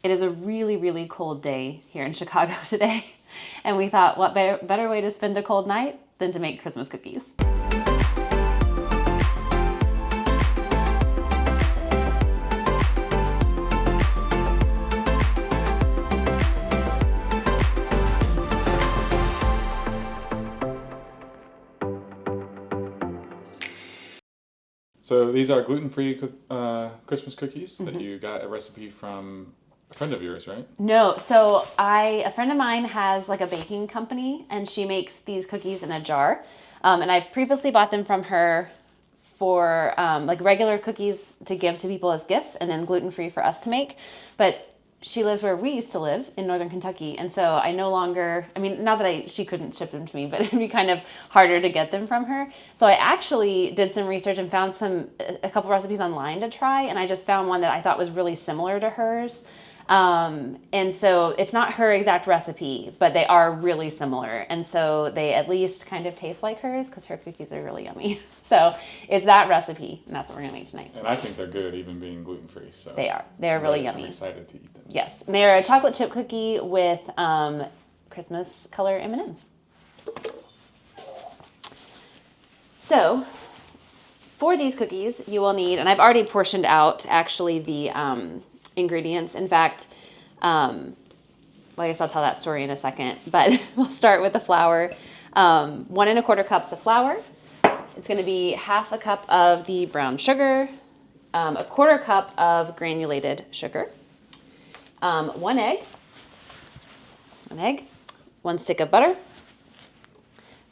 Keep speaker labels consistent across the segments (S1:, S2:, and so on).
S1: It is a really, really cold day here in Chicago today. And we thought, what better way to spend a cold night than to make Christmas cookies?
S2: So these are gluten-free Christmas cookies that you got a recipe from a friend of yours, right?
S1: No, so a friend of mine has like a baking company, and she makes these cookies in a jar. And I've previously bought them from her for like regular cookies to give to people as gifts, and then gluten-free for us to make. But she lives where we used to live in Northern Kentucky. And so I no longer, I mean, not that she couldn't ship them to me, but it'd be kind of harder to get them from her. So I actually did some research and found a couple recipes online to try. And I just found one that I thought was really similar to hers. And so it's not her exact recipe, but they are really similar. And so they at least kind of taste like hers because her cookies are really yummy. So it's that recipe, and that's what we're gonna make tonight.
S2: And I think they're good, even being gluten-free. So
S1: they are. They're really yummy.
S2: I'm excited to eat them.
S1: Yes, they're a chocolate chip cookie with Christmas color M&Ms. So for these cookies, you will need, and I've already portioned out actually the ingredients. In fact, well, I guess I'll tell that story in a second, but we'll start with the flour. 1 1/4 cups of flour. It's going to be 1/2 cup of the brown sugar, 1/4 cup of granulated sugar, 1 egg, 1 stick of butter,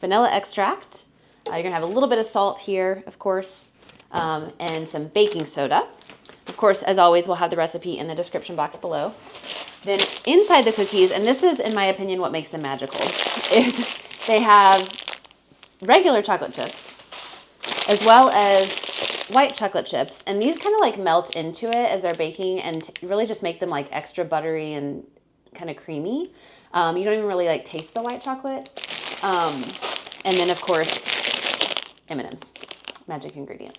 S1: vanilla extract. You're going to have a little bit of salt here, of course, and some baking soda. Of course, as always, we'll have the recipe in the description box below. Then inside the cookies, and this is, in my opinion, what makes them magical, is they have regular chocolate chips as well as white chocolate chips. And these kind of like melt into it as they're baking and really just make them like extra buttery and kind of creamy. You don't even really like taste the white chocolate. And then, of course, M&Ms, magic ingredient.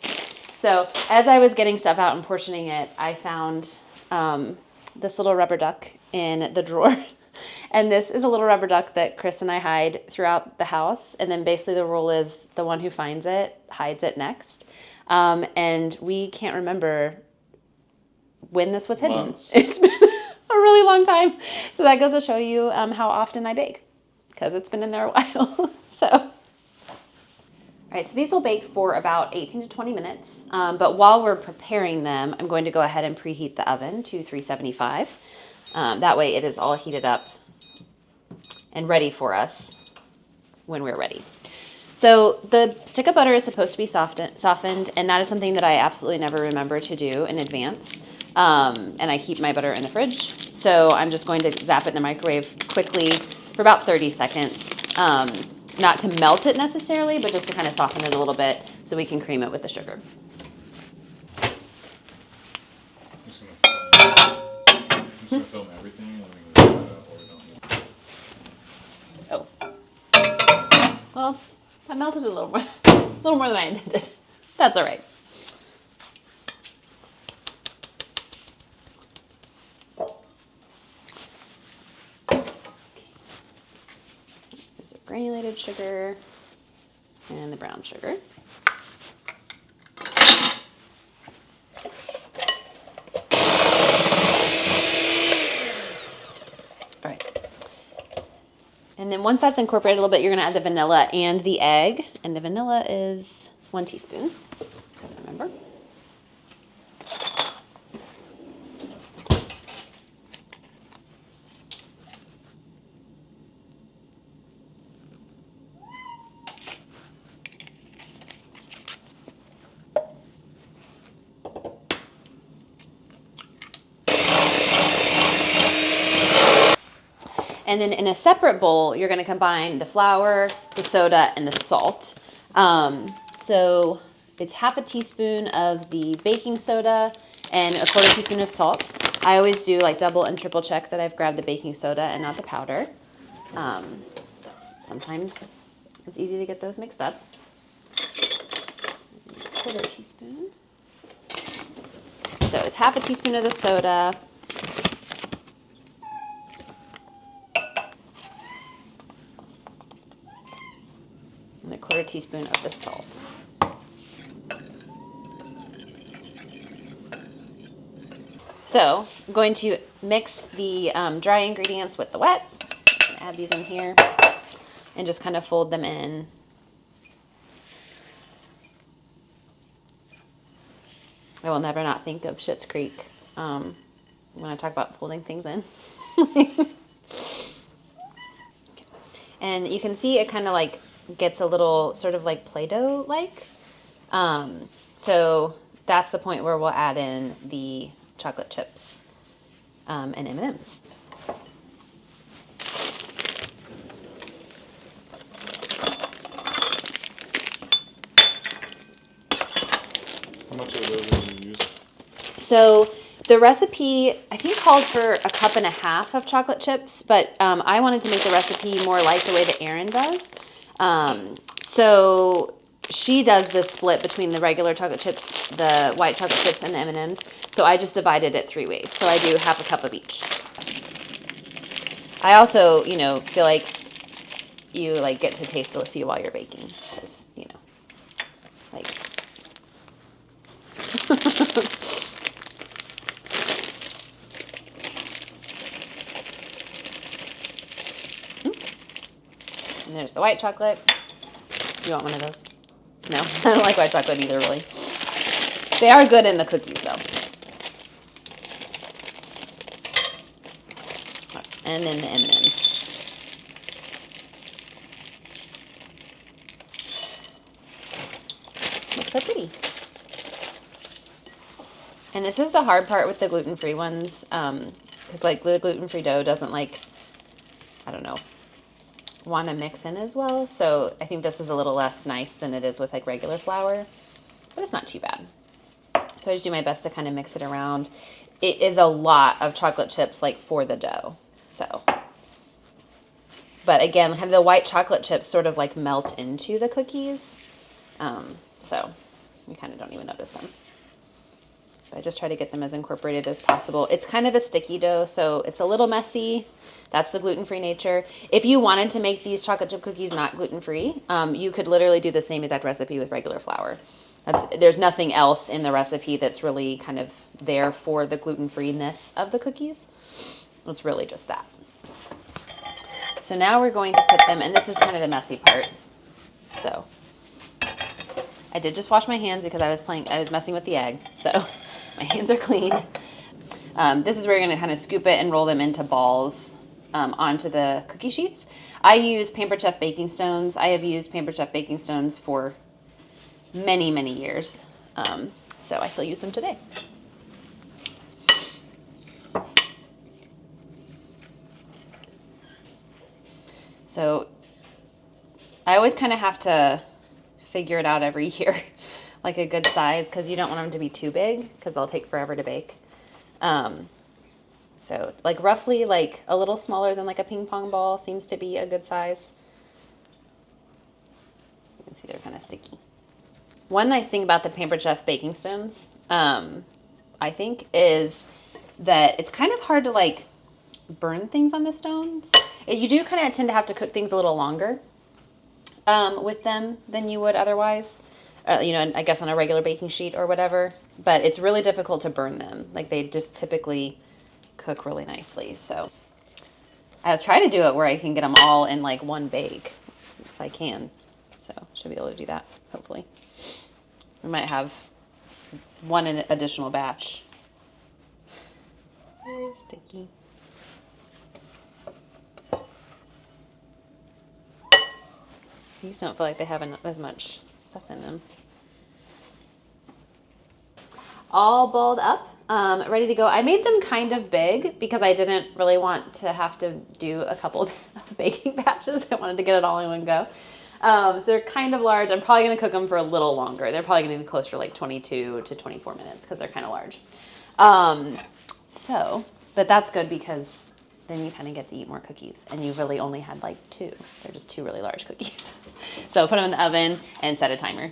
S1: So as I was getting stuff out and portioning it, I found this little rubber duck in the drawer. And this is a little rubber duck that Chris and I hide throughout the house. And then basically the rule is the one who finds it hides it next. And we can't remember when this was hidden.
S2: Months.
S1: It's been a really long time. So that goes to show you how often I bake, because it's been in there a while. So, all right, so these will bake for about 18 to 20 minutes. But while we're preparing them, I'm going to go ahead and preheat the oven to 375. That way it is all heated up and ready for us when we're ready. So the stick of butter is supposed to be softened, and that is something that I absolutely never remember to do in advance. And I keep my butter in the fridge. So I'm just going to zap it in the microwave quickly for about 30 seconds. Not to melt it necessarily, but just to kind of soften it a little bit so we can cream it with the sugar.
S2: I'm just gonna film everything and then we can cut it up, or we don't.
S1: Oh. Well, I melted it a little more than I intended. That's all right. There's the granulated sugar and the brown sugar. All right. And then once that's incorporated a little bit, you're going to add the vanilla and the egg. And the vanilla is 1 teaspoon. Gotta remember. And then in a separate bowl, you're going to combine the flour, the soda, and the salt. So it's 1/2 teaspoon of the baking soda and 1/4 teaspoon of salt. I always do like double and triple check that I've grabbed the baking soda and not the powder. Sometimes it's easy to get those mixed up. 1/4 teaspoon. So it's 1/2 teaspoon of the soda, 1/4 teaspoon of the salt. So I'm going to mix the dry ingredients with the wet. Add these in here and just kind of fold them in. I will never not think of Schitt's Creek when I talk about folding things in. And you can see it kind of like gets a little sort of like Play-Doh like. So that's the point where we'll add in the chocolate chips and M&Ms.
S2: How much of those are you using?
S1: So the recipe, I think, called for 1.5 cups of chocolate chips, but I wanted to make the recipe more like the way that Erin does. So she does the split between the regular chocolate chips, the white chocolate chips, and the M&Ms. So I just divided it 3 ways. So I do 1/2 cup of each. I also, feel like you like get to taste a few while you're baking, because like. And there's the white chocolate. You want one of those? No, I don't like white chocolate either, really. They are good in the cookies, though. And then the M&Ms. Looks so pretty. And this is the hard part with the gluten-free ones, because like the gluten-free dough doesn't want to mix in as well. So I think this is a little less nice than it is with like regular flour, but it's not too bad. So I just do my best to kind of mix it around. It is a lot of chocolate chips like for the dough. So, but again, kind of the white chocolate chips sort of like melt into the cookies. So you kind of don't even notice them. But I just try to get them as incorporated as possible. It's kind of a sticky dough, so it's a little messy. That's the gluten-free nature. If you wanted to make these chocolate chip cookies not gluten-free, you could literally do the same exact recipe with regular flour. There's nothing else in the recipe that's really kind of there for the gluten-free-ness of the cookies. It's really just that. So now we're going to put them, and this is kind of the messy part. So I did just wash my hands because I was messing with the egg. So my hands are clean. This is where you're going to kind of scoop it and roll them into balls onto the cookie sheets. I use Pampered Chef baking stones. I have used Pampered Chef baking stones for many, many years. So I still use them today. So I always kind of have to figure it out every year, like a good size, because you don't want them to be too big because they'll take forever to bake. So like roughly like a little smaller than like a ping pong ball seems to be a good size. You can see they're kind of sticky. One nice thing about the Pampered Chef baking stones, I think, is that it's kind of hard to like burn things on the stones. You do kind of tend to have to cook things a little longer with them than you would otherwise, I guess on a regular baking sheet or whatever. But it's really difficult to burn them. Like they just typically cook really nicely. So I'll try to do it where I can get them all in like one bake if I can. So should be able to do that, hopefully. We might have one additional batch. Very sticky. These don't feel like they have as much stuff in them. All balled up, ready to go. I made them kind of big because I didn't really want to have to do a couple of baking batches. I wanted to get it all in one go. So they're kind of large. I'm probably going to cook them for a little longer. They're probably going to be closer to like 22 to 24 minutes because they're kind of large. But that's good because then you kind of get to eat more cookies, and you've really only had like 2. They're just 2 really large cookies. So put them in the oven and set a timer.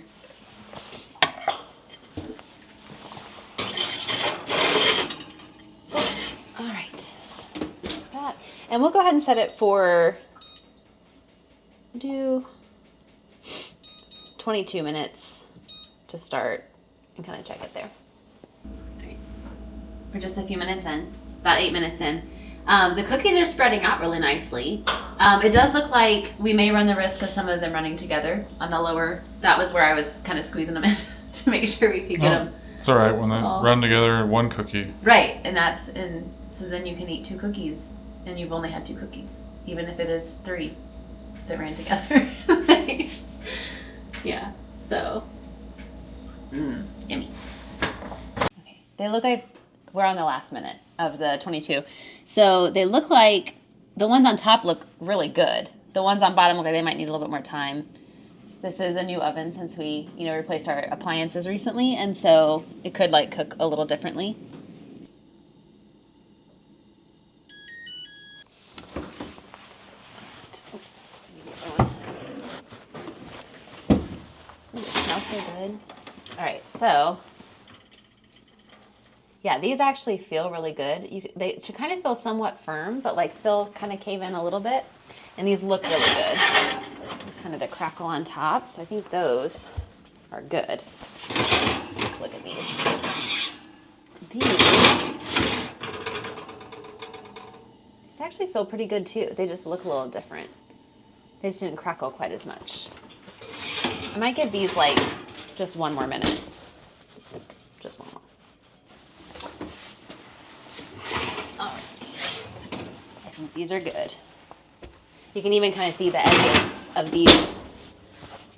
S1: All right, that, and we'll go ahead and set it for 22 minutes to start and kind of check it there. All right. We're just a few minutes in, about 8 minutes in. The cookies are spreading out really nicely. It does look like we may run the risk of some of them running together on the lower. That was where I was kind of squeezing them in to make sure we could get them.
S2: It's all right when they run together in one cookie.
S1: Right, and so then you can eat 2 cookies, and you've only had 2 cookies, even if it is 3 that ran together. Yeah, so yummy. Okay, they look like we're on the last minute of the 22. So they look like the ones on top look really good. The ones on bottom look like they might need a little bit more time. This is a new oven since we, replaced our appliances recently, and so it could like cook a little differently. Ooh, it smells so good. All right, so yeah, these actually feel really good. They should kind of feel somewhat firm, but like still kind of cave in a little bit. And these look really good. Kind of the crackle on top, so I think those are good. Let's take a look at these. These actually feel pretty good too. They just look a little different. They just didn't crackle quite as much. I might give these like just 1 more minute. Just 1 more. All right. I think these are good. You can even kind of see the edges of these.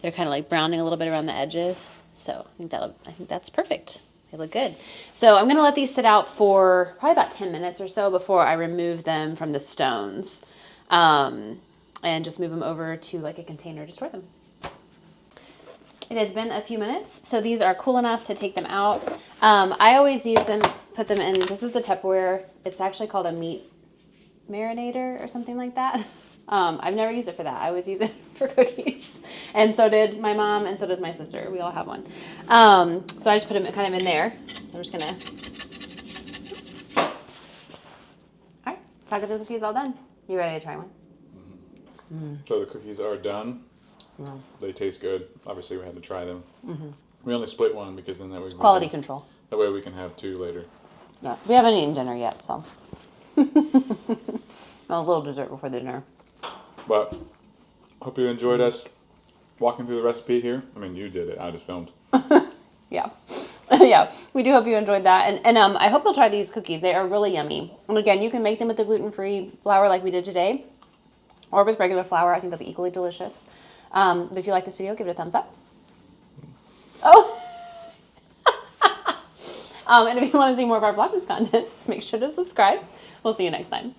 S1: They're kind of like browning a little bit around the edges. So I think that's perfect. They look good. So I'm going to let these sit out for probably about 10 minutes or so before I remove them from the stones. And just move them over to like a container to store them. It has been a few minutes, so these are cool enough to take them out. I always use them, put them in, this is the Tupperware. It's actually called a meat marinator or something like that. I've never used it for that. I always use it for cookies. And so did my mom, and so does my sister. We all have one. So I just put them kind of in there. So I'm just going to... All right, chocolate chip cookies all done. You ready to try one?
S2: Mm-hmm. So the cookies are done. Yeah. They taste good. Obviously, we had to try them. Mm-hmm. We only split one because then that way... It's
S1: quality control.
S2: That way we can have 2 later.
S1: Yeah, we haven't eaten dinner yet, so... A little dessert before the dinner.
S2: But hope you enjoyed us walking through the recipe here. I mean, you did it. I just filmed.
S1: Yeah. Yeah, we do hope you enjoyed that. And I hope you'll try these cookies. They are really yummy. And again, you can make them with the gluten-free flour like we did today, or with regular flour. I think they'll be equally delicious. But if you like this video, give it a thumbs up. Oh! And if you want to see more of our Vlogmas content, make sure to subscribe. We'll see you next time.